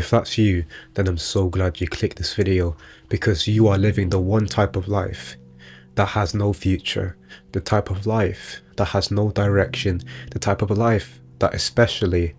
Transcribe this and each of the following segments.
If that's you, then I'm so glad you clicked this video, because you are living the one type of life that has no future, the type of life that has no direction, the type of life that especially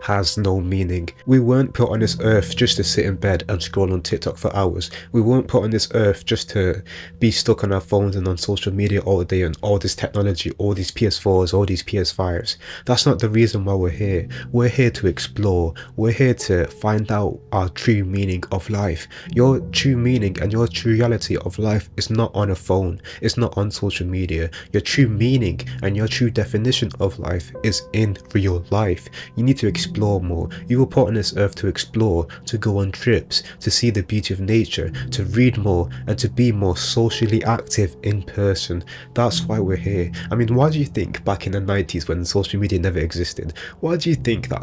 has no meaning. We weren't put on this earth just to sit in bed and scroll on TikTok for hours. We weren't put on this earth just to be stuck on our phones and on social media all day and all this technology, all these PS4s, all these PS5s. That's not the reason why we're here. We're here to explore. We're here to find out our true meaning of life. Your true meaning and your true reality of life is not on a phone. It's not on social media. Your true meaning and your true definition of life is in real life. You need to explore more. You were put on this earth to explore, to go on trips, to see the beauty of nature, to read more, and to be more socially active in person. That's why we're here. I mean, why do you think back in the 90s when social media never existed, why do you think that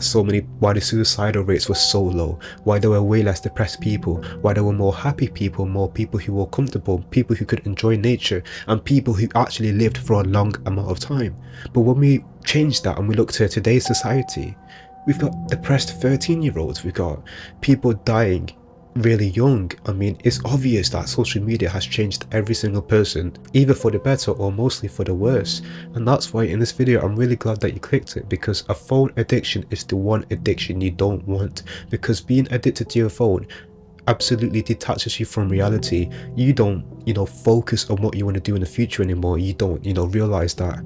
why the suicidal rates were so low, why there were way less depressed people, why there were more happy people, more people who were comfortable, people who could enjoy nature, and people who actually lived for a long amount of time? But when we change that and we look to today's society, we've got depressed 13-year-olds, we've got people dying really young. I mean, it's obvious that social media has changed every single person, either for the better or mostly for the worse. And that's why in this video, I'm really glad that you clicked it, because a phone addiction is the one addiction you don't want. Because being addicted to your phone absolutely detaches you from reality. You don't, focus on what you want to do in the future anymore. You don't, realize that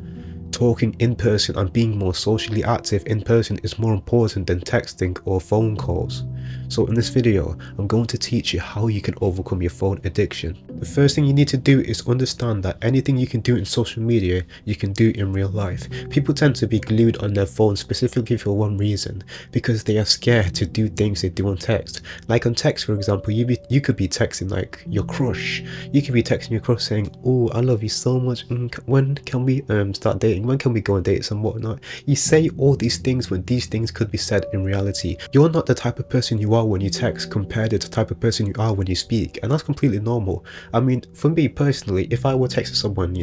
talking in person and being more socially active in person is more important than texting or phone calls. So in this video, I'm going to teach you how you can overcome your phone addiction. The first thing you need to do is understand that anything you can do in social media, you can do in real life. People tend to be glued on their phone specifically for one reason, because they are scared to do things they do on text. Like on text, for example, you could be texting like your crush. You could be texting your crush saying, "Oh, I love you so much. When can we start dating? When can we go on dates and whatnot?" You say all these things when these things could be said in reality. You're not the type of person you are when you text compared to the type of person you are when you speak, and that's completely normal. I mean, for me personally, if I were texting someone,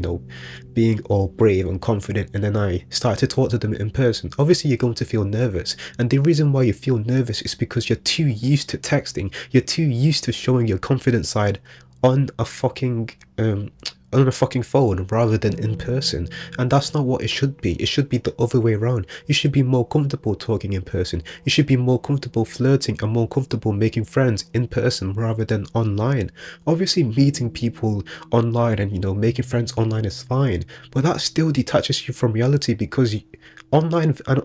being all brave and confident, and then I start to talk to them in person, obviously you're going to feel nervous. And the reason why you feel nervous is because you're too used to texting. You're too used to showing your confident side on a fucking phone rather than in person. And that's not what it should be. It should be the other way around. You should be more comfortable talking in person. You should be more comfortable flirting and more comfortable making friends in person rather than online. Obviously meeting people online and making friends online is fine, but that still detaches you from reality, because an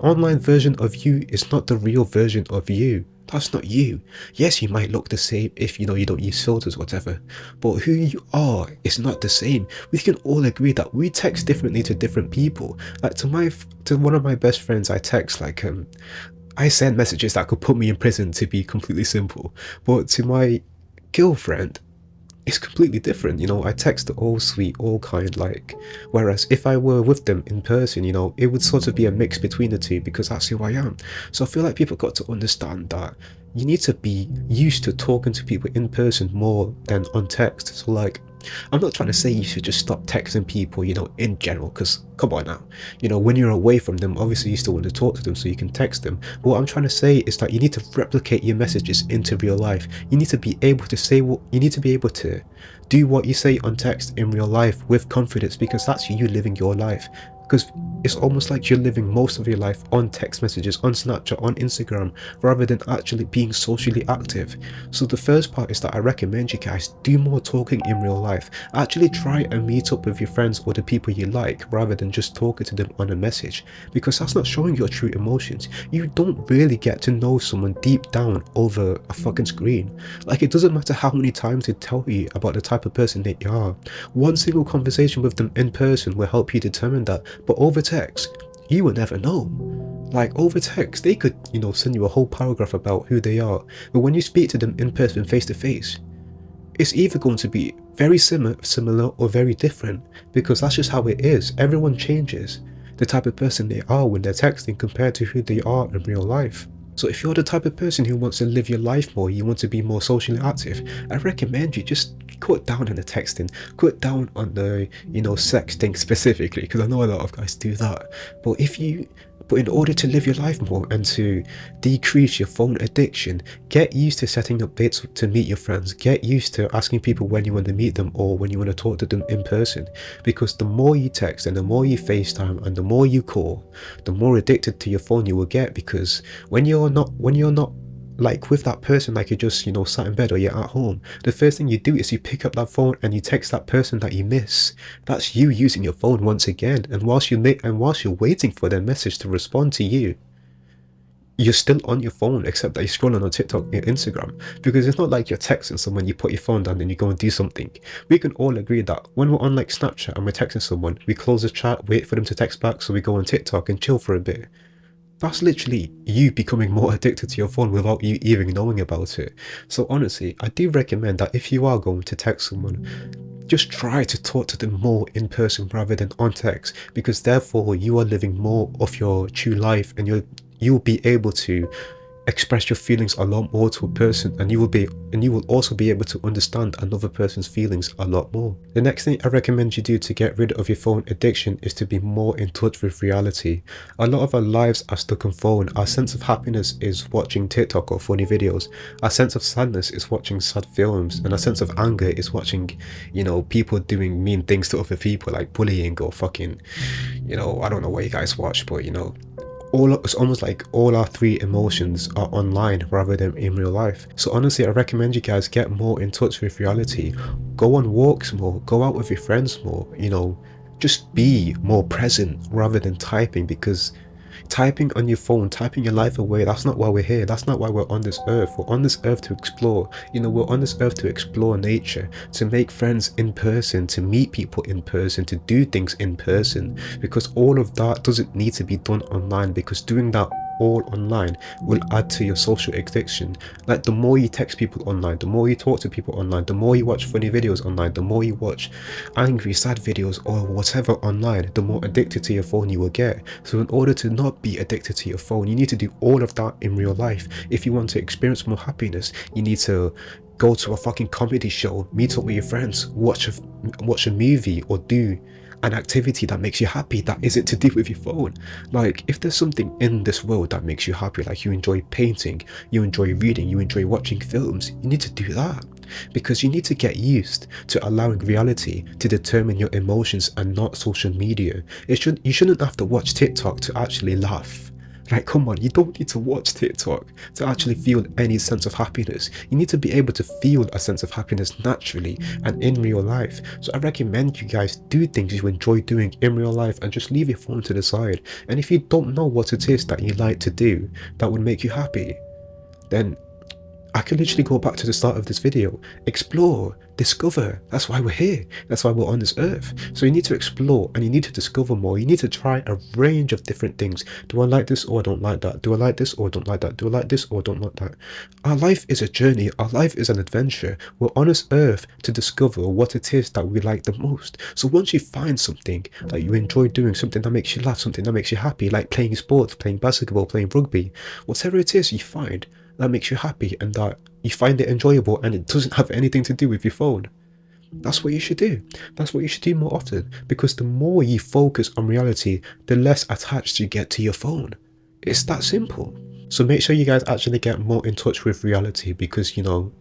online version of you is not the real version of you. That's not you. Yes, you might look the same if you don't use filters or whatever, but who you are is not the same. We can all agree that we text differently to different people. Like to one of my best friends, I text like I send messages that could put me in prison, to be completely simple. But to my girlfriend, it's completely different. I text all sweet, all kind, like, whereas if I were with them in person, it would sort of be a mix between the two, because that's who I am. So I feel like people got to understand that you need to be used to talking to people in person more than on text. So like, I'm not trying to say you should just stop texting people, in general, because come on now, when you're away from them, obviously you still want to talk to them, so you can text them. But what I'm trying to say is that you need to replicate your messages into real life. You need to be able to you need to be able to do what you say on text in real life with confidence, because that's you living your life. Because it's almost like you're living most of your life on text messages, on Snapchat, on Instagram, rather than actually being socially active. So the first part is that I recommend you guys do more talking in real life. Actually try and meet up with your friends or the people you like, rather than just talking to them on a message, because that's not showing your true emotions. You don't really get to know someone deep down over a fucking screen. Like, it doesn't matter how many times they tell you about the type of person that you are. One single conversation with them in person will help you determine that. But over text, you will never know. Like, over text, they could, send you a whole paragraph about who they are. But when you speak to them in person, face to face, it's either going to be very similar or very different, because that's just how it is. Everyone changes the type of person they are when they're texting compared to who they are in real life. So if you're the type of person who wants to live your life more, you want to be more socially active, I recommend you just cut down on the texting, cut down on the, sexting specifically, because I know a lot of guys do that. But in order to live your life more and to decrease your phone addiction, get used to setting up dates to meet your friends. Get used to asking people when you want to meet them or when you want to talk to them in person. Because the more you text and the more you FaceTime and the more you call, the more addicted to your phone you will get. Because when you're not like with that person, like you're just, sat in bed or you're at home, the first thing you do is you pick up that phone and you text that person that you miss. That's you using your phone once again. And whilst you're waiting for their message to respond to you, you're still on your phone, except that you're scrolling on TikTok and Instagram. Because it's not like you're texting someone, you put your phone down and you go and do something. We can all agree that when we're on like Snapchat and we're texting someone, we close the chat, wait for them to text back, so we go on TikTok and chill for a bit. That's literally you becoming more addicted to your phone without you even knowing about it. So honestly, I do recommend that if you are going to text someone, just try to talk to them more in person rather than on text, because therefore you are living more of your true life and you'll be able to express your feelings a lot more to a person, and you will also be able to understand another person's feelings a lot more. The next thing I recommend you do to get rid of your phone addiction is to be more in touch with reality. A lot of our lives are stuck on phone. Our sense of happiness is watching TikTok or funny videos. Our sense of sadness is watching sad films, and our sense of anger is watching, people doing mean things to other people, like bullying or fucking, I don't know what you guys watch, but it's almost like all our three emotions are online rather than in real life. So honestly, I recommend you guys get more in touch with reality. Go on walks more, go out with your friends more, just be more present rather than typing, because typing on your phone, typing your life away, that's not why we're here. That's not why we're on this earth. We're on this earth to explore. We're on this earth to explore nature, to make friends in person, to meet people in person, to do things in person, because all of that doesn't need to be done online, because doing that all online will add to your social addiction. Like, the more you text people online, the more you talk to people online, the more you watch funny videos online, the more you watch angry, sad videos or whatever online, the more addicted to your phone you will get. So in order to not be addicted to your phone, you need to do all of that in real life. If you want to experience more happiness, you need to go to a fucking comedy show, meet up with your friends, watch a movie, or do an activity that makes you happy that isn't to do with your phone. Like, if there's something in this world that makes you happy, like you enjoy painting, you enjoy reading, you enjoy watching films, you need to do that. Because you need to get used to allowing reality to determine your emotions and not social media. You shouldn't have to watch TikTok to actually laugh. Like, come on, you don't need to watch TikTok to actually feel any sense of happiness. You need to be able to feel a sense of happiness naturally and in real life. So I recommend you guys do things you enjoy doing in real life and just leave your phone to the side. And if you don't know what it is that you like to do that would make you happy, then I can literally go back to the start of this video. Explore, discover. That's why we're here. That's why we're on this earth. So you need to explore and you need to discover more. You need to try a range of different things. Do I like this or I don't like that? Do I like this or I don't like that? Do I like this or I don't like that? Our life is a journey. Our life is an adventure. We're on this earth to discover what it is that we like the most. So once you find something that you enjoy doing, something that makes you laugh, something that makes you happy, like playing sports, playing basketball, playing rugby, whatever it is you find that makes you happy and that you find it enjoyable and it doesn't have anything to do with your phone, that's what you should do. That's what you should do more often, because the more you focus on reality, the less attached you get to your phone. It's that simple. So make sure you guys actually get more in touch with reality, because you're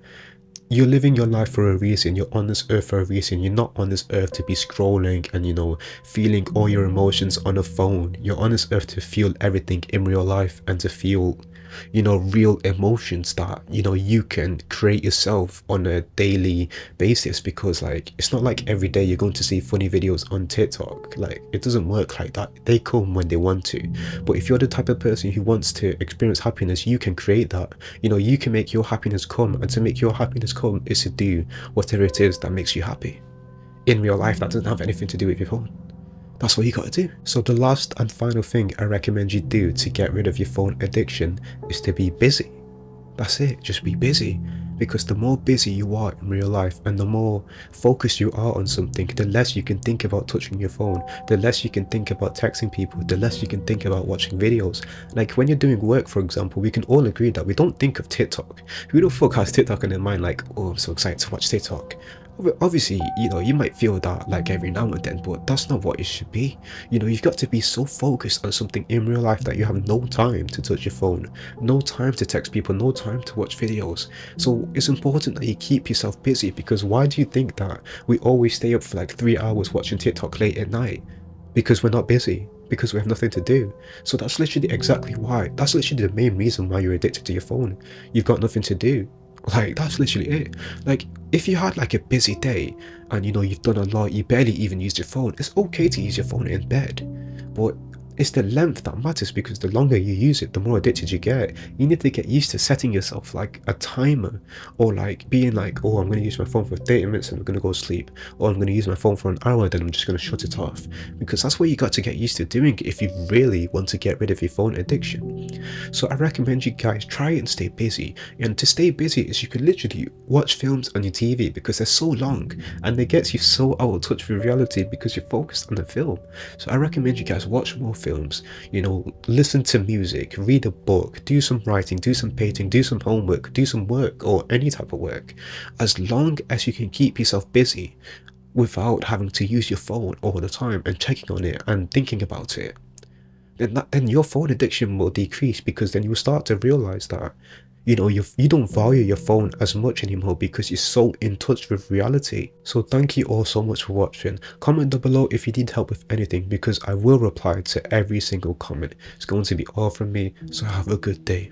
living your life for a reason. You're on this earth for a reason. You're not on this earth to be scrolling and feeling all your emotions on a phone. You're on this earth to feel everything in real life and to feel real emotions that you can create yourself on a daily basis. Because like, it's not like every day you're going to see funny videos on TikTok. Like, it doesn't work like that. They come when they want to. But if you're the type of person who wants to experience happiness, you can create that. You can make your happiness come, and to make your happiness come is to do whatever it is that makes you happy in real life that doesn't have anything to do with your phone. That's what you gotta do. So the last and final thing I recommend you do to get rid of your phone addiction is to be busy. That's it, just be busy. Because the more busy you are in real life and the more focused you are on something, the less you can think about touching your phone, the less you can think about texting people, the less you can think about watching videos. Like when you're doing work, for example, we can all agree that we don't think of TikTok. Who the fuck has TikTok in their mind like, oh, I'm so excited to watch TikTok? Obviously, you might feel that like every now and then, but that's not what it should be. You've got to be so focused on something in real life that you have no time to touch your phone, no time to text people, no time to watch videos. So it's important that you keep yourself busy, because why do you think that we always stay up for like 3 hours watching TikTok late at night? Because we're not busy, because we have nothing to do. So that's literally exactly why. That's literally the main reason why you're addicted to your phone. You've got nothing to do. Like, that's literally it. Like, if you had like a busy day and you've done a lot, you barely even used your phone, it's okay to use your phone in bed. But it's the length that matters, because the longer you use it, the more addicted you get. You need to get used to setting yourself like a timer, or like being like, oh, I'm going to use my phone for 30 minutes and I'm going to go sleep, or I'm going to use my phone for an hour, then I'm just going to shut it off. Because that's what you got to get used to doing if you really want to get rid of your phone addiction. So I recommend you guys try and stay busy. And to stay busy is you can literally watch films on your TV, because they're so long and it gets you so out of touch with reality because you're focused on the film. So I recommend you guys watch more films, listen to music, read a book, do some writing, do some painting, do some homework, do some work, or any type of work. As long as you can keep yourself busy without having to use your phone all the time and checking on it and thinking about it, then your phone addiction will decrease, because then you'll start to realize that you don't value your phone as much anymore, because you're so in touch with reality. So thank you all so much for watching. Comment down below if you need help with anything, because I will reply to every single comment. It's going to be all from me, so have a good day.